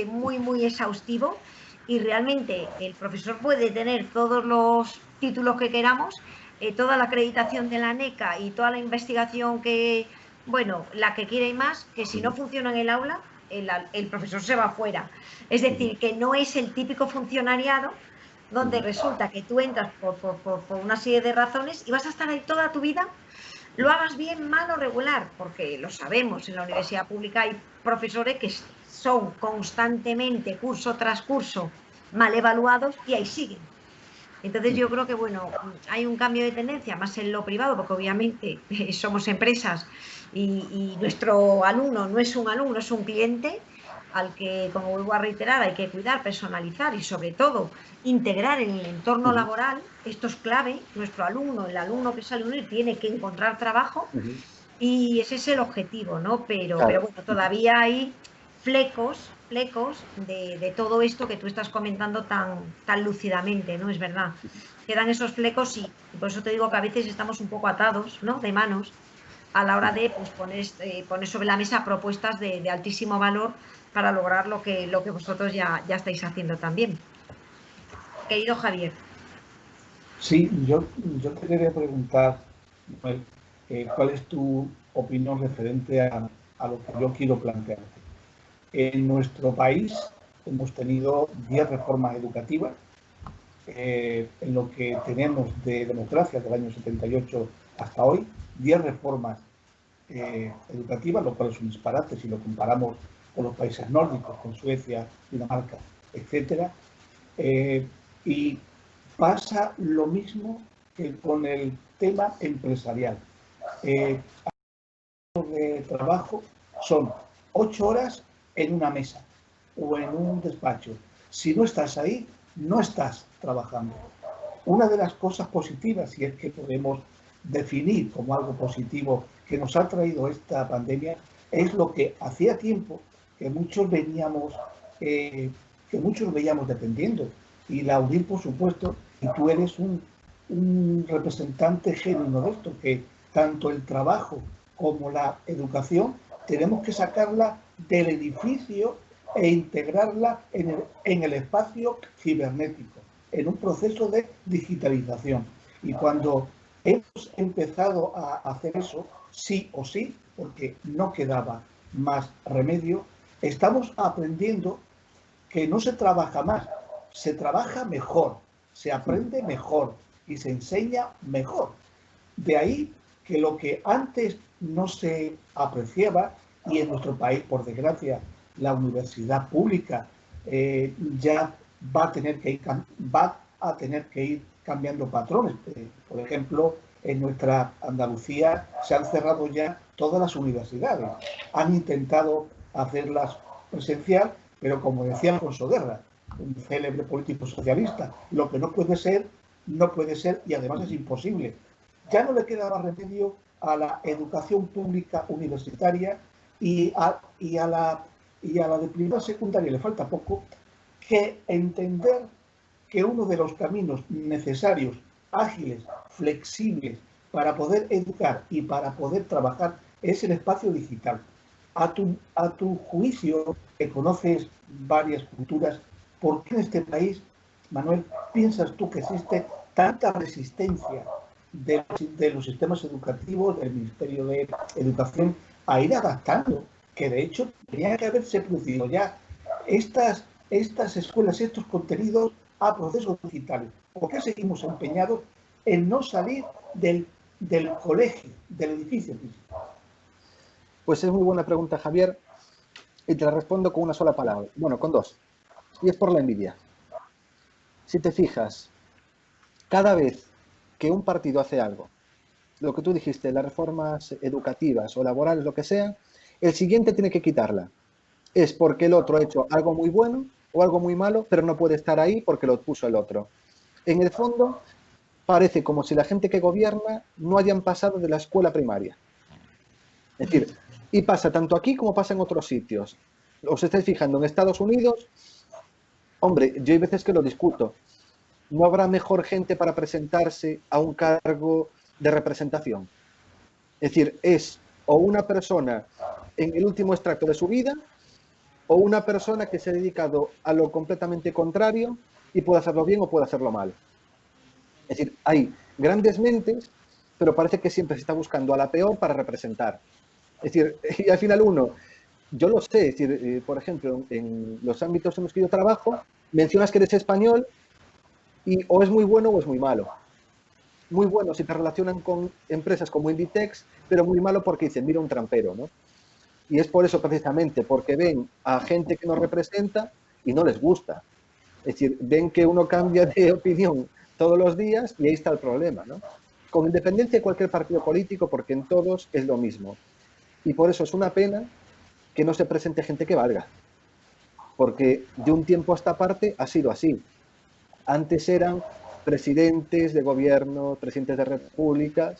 muy exhaustivo, y realmente el profesor puede tener todos los títulos que queramos, toda la acreditación de la NECA y toda la investigación que, bueno, la que quiera y más, que si no funciona en el aula, el profesor se va fuera. Es decir, que no es el típico funcionariado donde resulta que tú entras por una serie de razones y vas a estar ahí toda tu vida, lo hagas bien, mal o regular, porque lo sabemos, en la universidad pública hay profesores que son constantemente, curso tras curso, mal evaluados y ahí siguen. Entonces yo creo que, bueno, hay un cambio de tendencia más en lo privado, porque obviamente somos empresas y nuestro alumno no es un alumno, es un cliente. al que, como vuelvo a reiterar, hay que cuidar, personalizar y sobre todo integrar en el entorno laboral. Esto es clave. Nuestro alumno, el alumno que sale a unir, tiene que encontrar trabajo y ese es el objetivo, ¿no? Pero bueno, todavía hay flecos de todo esto que tú estás comentando tan lúcidamente, ¿no? Es verdad. Quedan esos flecos y por eso te digo que a veces estamos un poco atados, ¿no? De manos a la hora de pues, poner sobre la mesa propuestas de altísimo valor para lograr lo que vosotros ya estáis haciendo también. Querido Javier. Sí, yo te quería preguntar, Manuel, ¿cuál es tu opinión referente a lo que yo quiero plantearte? En nuestro país hemos tenido 10 reformas educativas. En lo que tenemos de democracia del año 78 hasta hoy, 10 reformas educativas, lo cual es un disparate si lo comparamos con los países nórdicos, con Suecia, Dinamarca, etc. Y pasa lo mismo que con el tema empresarial. De trabajo son 8 horas en una mesa o en un despacho. Si no estás ahí, no estás trabajando. Una de las cosas positivas, si es que podemos definir como algo positivo que nos ha traído esta pandemia, es lo que hacía tiempo que muchos veíamos dependiendo. Y la UDIR, por supuesto, y tú eres un representante genuino de esto, que tanto el trabajo como la educación tenemos que sacarla del edificio e integrarla en el espacio cibernético, en un proceso de digitalización. Y cuando hemos empezado a hacer eso, sí o sí, porque no quedaba más remedio, estamos aprendiendo que no se trabaja más, se trabaja mejor, se aprende mejor y se enseña mejor. De ahí que lo que antes no se apreciaba, y en nuestro país, por desgracia, la universidad pública ya va a tener que ir cambiando patrones. Por ejemplo, en nuestra Andalucía se han cerrado ya todas las universidades. Han intentado hacerlas presencial, pero como decía Alfonso Guerra, un célebre político socialista, lo que no puede ser y además es imposible. Ya no le queda más remedio a la educación pública universitaria y a la de primera secundaria le falta poco, que entender que uno de los caminos necesarios, ágiles, flexibles, para poder educar y para poder trabajar es el espacio digital. A tu juicio, que conoces varias culturas, ¿por qué en este país, Manuel, piensas tú que existe tanta resistencia de los sistemas educativos, del Ministerio de Educación, a ir adaptando? Que de hecho tenía que haberse producido ya estas escuelas, estos contenidos a procesos digitales. ¿Por qué seguimos empeñados en no salir del colegio, del edificio físico? Pues es muy buena pregunta, Javier, y te la respondo con una sola palabra. Bueno, con dos. Y es por la envidia. Si te fijas, cada vez que un partido hace algo, lo que tú dijiste, las reformas educativas o laborales, lo que sea, el siguiente tiene que quitarla. Es porque el otro ha hecho algo muy bueno o algo muy malo, pero no puede estar ahí porque lo puso el otro. En el fondo, parece como si la gente que gobierna no hayan pasado de la escuela primaria. Es decir, y pasa tanto aquí como pasa en otros sitios. Os estáis fijando, en Estados Unidos, hombre, yo hay veces que lo discuto. ¿No habrá mejor gente para presentarse a un cargo de representación? Es decir, es o una persona en el último extracto de su vida o una persona que se ha dedicado a lo completamente contrario y puede hacerlo bien o puede hacerlo mal. Es decir, hay grandes mentes, pero parece que siempre se está buscando a la peor para representar. Es decir, y al final yo lo sé, es decir, por ejemplo, en los ámbitos en los que yo trabajo, mencionas que eres español y o es muy bueno o es muy malo. Muy bueno si te relacionan con empresas como Inditex, pero muy malo porque dicen, mira un trampero, ¿no? Y es por eso precisamente, porque ven a gente que nos representa y no les gusta. Es decir, ven que uno cambia de opinión todos los días y ahí está el problema, ¿no? Con independencia de cualquier partido político, porque en todos es lo mismo. Y por eso es una pena que no se presente gente que valga. porque de un tiempo a esta parte ha sido así. Antes eran presidentes de gobierno, presidentes de repúblicas,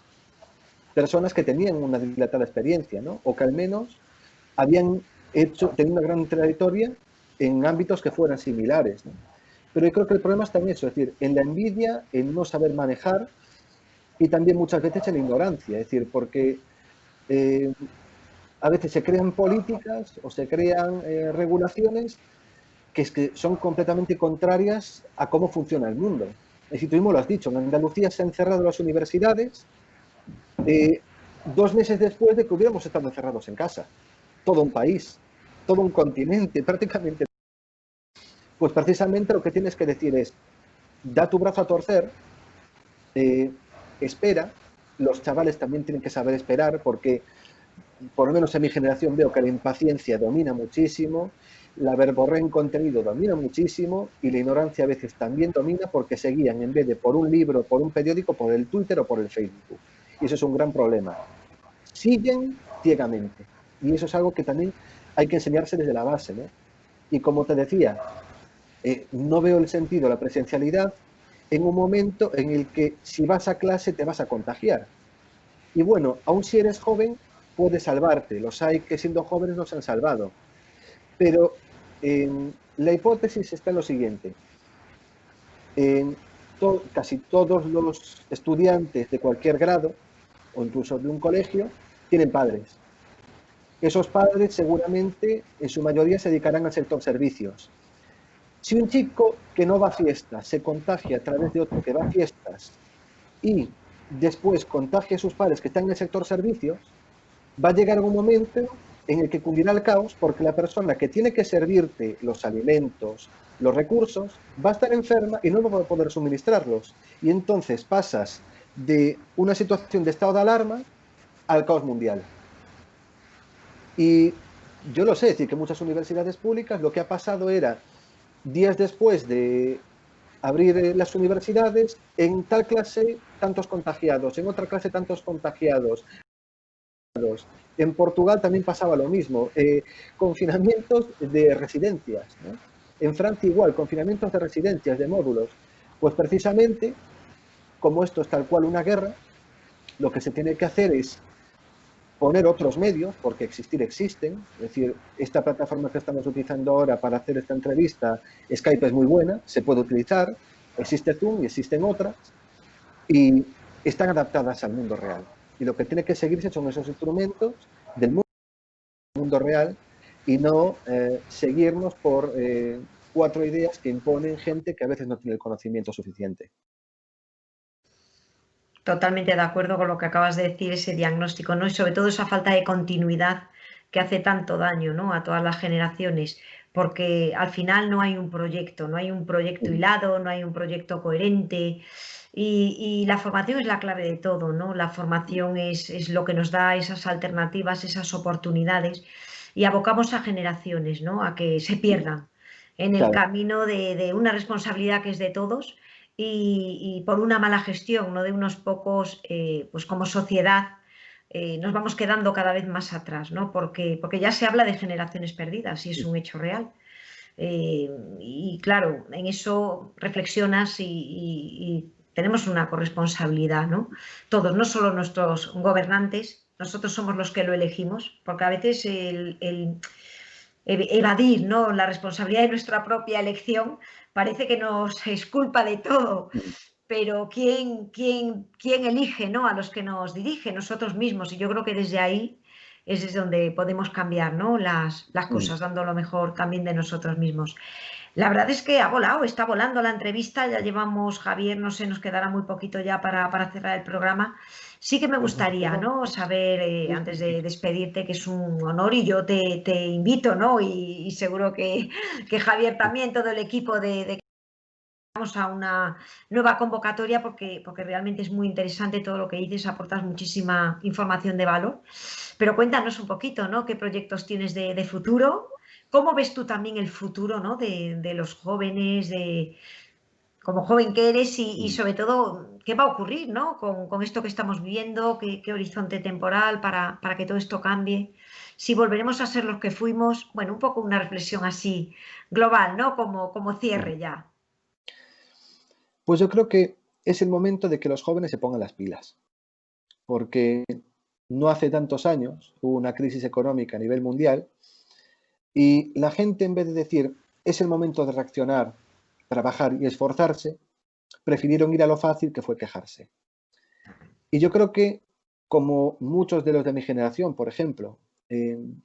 personas que tenían una dilatada experiencia, ¿no? O que al menos habían tenido una gran trayectoria en ámbitos que fueran similares, ¿no? Pero yo creo que el problema está en eso, es decir, en la envidia, en no saber manejar y también muchas veces en la ignorancia, es decir, porque a veces se crean políticas o se crean regulaciones que son completamente contrarias a cómo funciona el mundo. Es decir, tú mismo lo has dicho, en Andalucía se han cerrado las universidades 2 meses después de que hubiéramos estado encerrados en casa. Todo un país, todo un continente, prácticamente. Pues precisamente lo que tienes que decir es, da tu brazo a torcer, espera, los chavales también tienen que saber esperar, porque por lo menos en mi generación veo que la impaciencia domina muchísimo, la verborrea en contenido domina muchísimo y la ignorancia a veces también domina porque se guían en vez de por un libro, por un periódico, por el Twitter o por el Facebook. Y eso es un gran problema. Siguen ciegamente. Y eso es algo que también hay que enseñarse desde la base, ¿no? Y como te decía, no veo el sentido de la presencialidad en un momento en el que si vas a clase te vas a contagiar. Y bueno, aun si eres joven, puedes salvarte. Los hay que siendo jóvenes no se han salvado. Pero la hipótesis está en lo siguiente. Casi todos los estudiantes de cualquier grado, o incluso de un colegio, tienen padres. Esos padres seguramente, en su mayoría, se dedicarán al sector servicios. Si un chico que no va a fiestas se contagia a través de otro que va a fiestas y después contagia a sus padres que están en el sector servicios, va a llegar un momento en el que cundirá el caos porque la persona que tiene que servirte los alimentos, los recursos, va a estar enferma y no va a poder suministrarlos. Y entonces pasas de una situación de estado de alarma al caos mundial. Y yo lo sé, es decir, que muchas universidades públicas lo que ha pasado era, días después de abrir las universidades, en tal clase tantos contagiados, en otra clase tantos contagiados. En Portugal también pasaba lo mismo, confinamientos de residencias, ¿no? En Francia igual, confinamientos de residencias, de módulos. Pues precisamente, como esto es tal cual una guerra, lo que se tiene que hacer es poner otros medios, porque existir existen, es decir, esta plataforma que estamos utilizando ahora para hacer esta entrevista, Skype es muy buena, se puede utilizar, existe Zoom y existen otras, y están adaptadas al mundo real. Y lo que tiene que seguirse son esos instrumentos del mundo real y no seguirnos por 4 ideas que imponen gente que a veces no tiene el conocimiento suficiente. Totalmente de acuerdo con lo que acabas de decir, ese diagnóstico, ¿no? Y sobre todo esa falta de continuidad que hace tanto daño, ¿no?, a todas las generaciones, porque al final no hay un proyecto, no hay un proyecto hilado, no hay un proyecto coherente. Y la formación es la clave de todo, ¿no? La formación es lo que nos da esas alternativas, esas oportunidades, y abocamos a generaciones, ¿no?, a que se pierdan en el camino de una responsabilidad que es de todos y por una mala gestión, no de unos pocos, pues como sociedad nos vamos quedando cada vez más atrás, ¿no? Porque ya se habla de generaciones perdidas y es un hecho real. Y claro, en eso reflexionas y tenemos una corresponsabilidad, ¿no? Todos, no solo nuestros gobernantes, nosotros somos los que lo elegimos, porque a veces el evadir, ¿no?, la responsabilidad de nuestra propia elección parece que nos es culpa de todo, pero ¿quién elige, ¿no?, a los que nos dirigen? Nosotros mismos, y yo creo que desde ahí es desde donde podemos cambiar, ¿no?, las cosas, dando lo mejor también de nosotros mismos. La verdad es que ha volado, está volando la entrevista, ya llevamos, Javier, no sé, nos quedará muy poquito ya para cerrar el programa. Sí que me gustaría, ¿no?, saber, antes de despedirte, que es un honor y yo te invito, ¿no?, y seguro que Javier también, todo el equipo de vamos a una nueva convocatoria porque realmente es muy interesante todo lo que dices, aportas muchísima información de valor. Pero cuéntanos un poquito, ¿no?, qué proyectos tienes de futuro, cómo ves tú también el futuro, ¿no?, de los jóvenes, como joven que eres y sobre todo, ¿qué va a ocurrir, ¿no?, con esto que estamos viviendo, qué horizonte temporal para que todo esto cambie? si volveremos a ser los que fuimos. Bueno, un poco una reflexión así global, ¿no? Como cierre ya. Pues yo creo que es el momento de que los jóvenes se pongan las pilas, porque no hace tantos años hubo una crisis económica a nivel mundial y la gente, en vez de decir es el momento de reaccionar, trabajar y esforzarse, prefirieron ir a lo fácil, que fue quejarse. Y yo creo que, como muchos de los de mi generación, por ejemplo,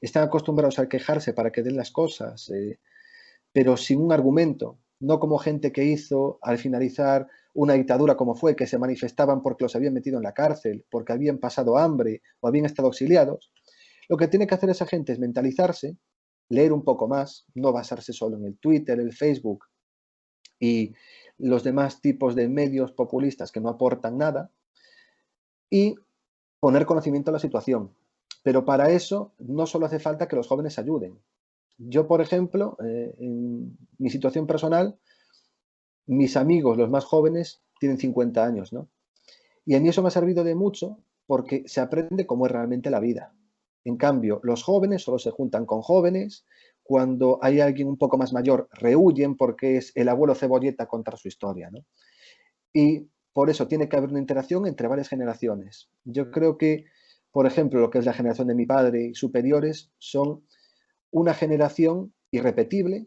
están acostumbrados a quejarse para que den las cosas, pero sin un argumento, no como gente que hizo al finalizar una dictadura como fue, que se manifestaban porque los habían metido en la cárcel, porque habían pasado hambre o habían estado exiliados. Lo que tiene que hacer esa gente es mentalizarse, leer un poco más, no basarse solo en el Twitter, el Facebook y los demás tipos de medios populistas que no aportan nada, y poner conocimiento a la situación. Pero para eso no solo hace falta que los jóvenes ayuden. Yo, por ejemplo, en mi situación personal, mis amigos, los más jóvenes, tienen 50 años, ¿no? Y a mí eso me ha servido de mucho porque se aprende cómo es realmente la vida. En cambio, los jóvenes solo se juntan con jóvenes. Cuando hay alguien un poco más mayor, rehuyen porque es el abuelo cebolleta contar su historia, ¿no? Y por eso tiene que haber una interacción entre varias generaciones. Yo creo que, por ejemplo, lo que es la generación de mi padre y superiores son una generación irrepetible,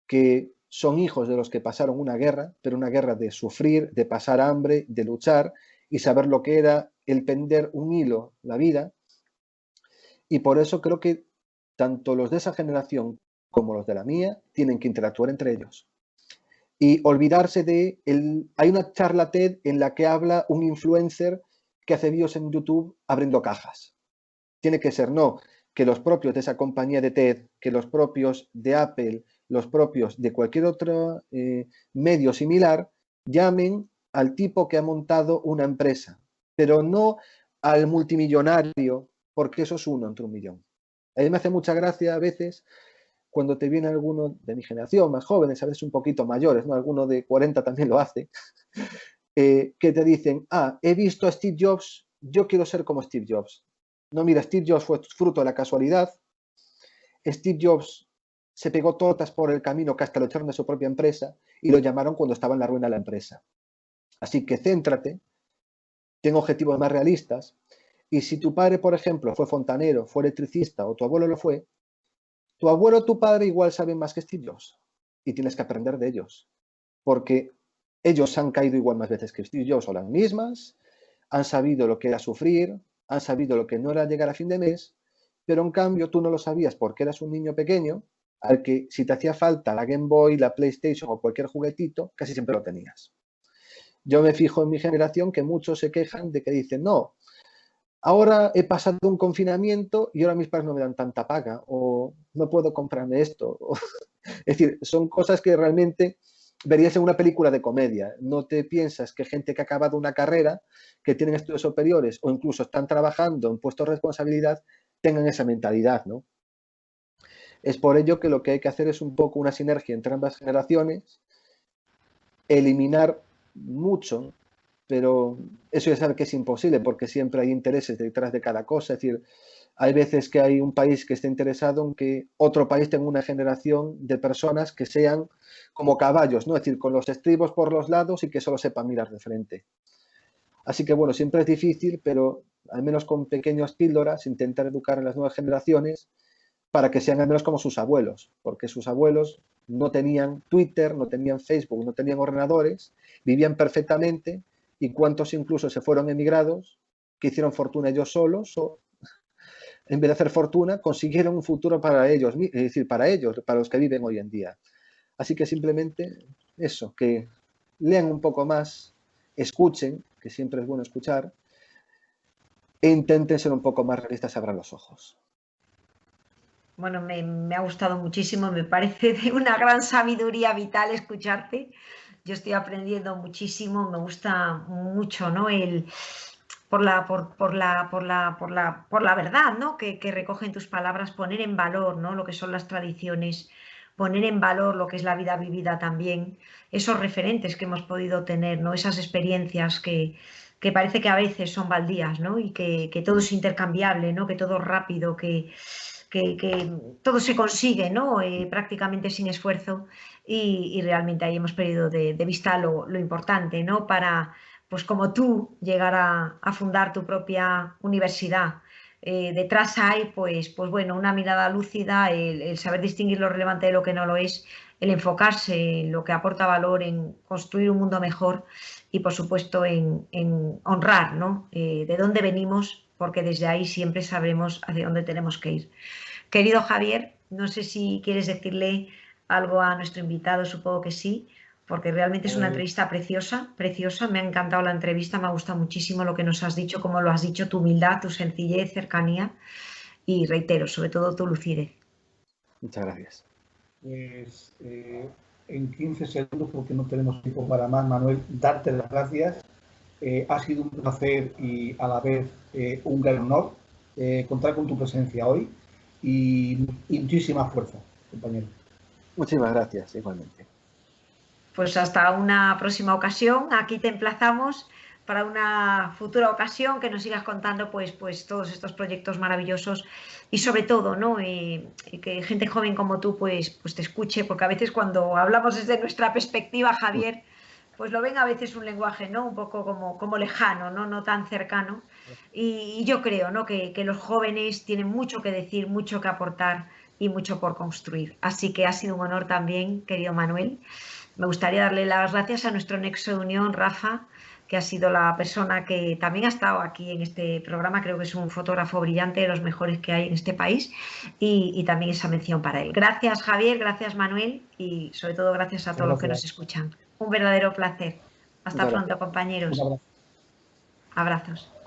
que son hijos de los que pasaron una guerra, pero una guerra de sufrir, de pasar hambre, de luchar y saber lo que era el pender un hilo, la vida. Y por eso creo que tanto los de esa generación como los de la mía tienen que interactuar entre ellos. Y olvidarse de... Hay una charla TED en la que habla un influencer que hace vídeos en YouTube abriendo cajas. Tiene que ser, no, que los propios de esa compañía de TED, que los propios de Apple, los propios de cualquier otro medio similar, llamen al tipo que ha montado una empresa, pero no al multimillonario, porque eso es uno entre un millón. A mí me hace mucha gracia a veces cuando te viene alguno de mi generación, más jóvenes, a veces un poquito mayores, ¿no? Alguno de 40 también lo hace, que te dicen, he visto a Steve Jobs, yo quiero ser como Steve Jobs. No, mira, Steve Jobs fue fruto de la casualidad. Steve Jobs se pegó tortas por el camino que hasta lo echaron de su propia empresa y lo llamaron cuando estaba en la ruina de la empresa. Así que céntrate, ten objetivos más realistas, y si tu padre, por ejemplo, fue fontanero, fue electricista o tu abuelo lo fue, tu abuelo o tu padre igual saben más que Steve Jobs y tienes que aprender de ellos, porque ellos han caído igual más veces que Steve Jobs o las mismas, han sabido lo que era sufrir, han sabido lo que no era llegar a fin de mes, pero en cambio tú no lo sabías porque eras un niño pequeño al que si te hacía falta la Game Boy, la PlayStation o cualquier juguetito, casi siempre lo tenías. Yo me fijo en mi generación que muchos se quejan de que dicen, no, ahora he pasado un confinamiento y ahora mis padres no me dan tanta paga o no puedo comprarme esto. Es decir, son cosas que realmente verías en una película de comedia. No te piensas que gente que ha acabado una carrera, que tienen estudios superiores o incluso están trabajando en puestos de responsabilidad, tengan esa mentalidad, ¿no? Es por ello que lo que hay que hacer es un poco una sinergia entre ambas generaciones, eliminar mucho, pero eso ya sabe que es imposible porque siempre hay intereses detrás de cada cosa. Es decir, hay veces que hay un país que está interesado en que otro país tenga una generación de personas que sean como caballos, ¿no? Es decir, con los estribos por los lados y que solo sepan mirar de frente. Así que bueno, siempre es difícil, pero al menos con pequeñas píldoras intentar educar a las nuevas generaciones para que sean al menos como sus abuelos, porque sus abuelos no tenían Twitter, no tenían Facebook, no tenían ordenadores, vivían perfectamente, y cuántos incluso se fueron emigrados, que hicieron fortuna ellos solos, o en vez de hacer fortuna, consiguieron un futuro para ellos, es decir, para ellos, para los que viven hoy en día. Así que simplemente eso, que lean un poco más, escuchen, que siempre es bueno escuchar, e intenten ser un poco más realistas, abran los ojos. Bueno, me ha gustado muchísimo, me parece de una gran sabiduría vital escucharte. Yo estoy aprendiendo muchísimo, me gusta mucho, ¿no? Por la verdad, ¿no? Que recogen tus palabras, poner en valor, ¿no? Lo que son las tradiciones, poner en valor lo que es la vida vivida también, esos referentes que hemos podido tener, ¿no? Esas experiencias que parece que a veces son baldías, ¿no? Y que todo es intercambiable, ¿no? Que todo es rápido, que todo se consigue, ¿no? Prácticamente sin esfuerzo y realmente ahí hemos perdido de vista lo importante, ¿no? Para, pues como tú, llegar a fundar tu propia universidad. Detrás hay, pues bueno, una mirada lúcida, el saber distinguir lo relevante de lo que no lo es, el enfocarse en lo que aporta valor, en construir un mundo mejor y, por supuesto, en honrar, ¿no? De dónde venimos, porque desde ahí siempre sabremos hacia dónde tenemos que ir. Querido Javier, no sé si quieres decirle algo a nuestro invitado, supongo que sí, porque realmente es una entrevista preciosa, preciosa. Me ha encantado la entrevista, me ha gustado muchísimo lo que nos has dicho, como lo has dicho, tu humildad, tu sencillez, cercanía y, reitero, sobre todo tu lucidez. Muchas gracias. Pues en 15 segundos, porque no tenemos tiempo para más, Manuel, darte las gracias. Ha sido un placer y a la vez un gran honor contar con tu presencia hoy y muchísima fuerza, compañero. Muchísimas gracias, igualmente. Pues hasta una próxima ocasión. Aquí te emplazamos para una futura ocasión que nos sigas contando pues todos estos proyectos maravillosos y sobre todo, ¿no? Que gente joven como tú pues te escuche, porque a veces cuando hablamos desde nuestra perspectiva, Javier, pues lo ven a veces un lenguaje, ¿no? Un poco como lejano, ¿no? No tan cercano. Y yo creo, ¿no? Que los jóvenes tienen mucho que decir, mucho que aportar y mucho por construir. Así que ha sido un honor también, querido Manuel. Me gustaría darle las gracias a nuestro nexo de unión, Rafa, que ha sido la persona que también ha estado aquí en este programa. Creo que es un fotógrafo brillante, de los mejores que hay en este país, y también esa mención para él. Gracias, Javier, gracias, Manuel, y sobre todo gracias a todos los que nos escuchan. Un verdadero placer. Hasta pronto, compañeros. Un abrazo. Abrazos.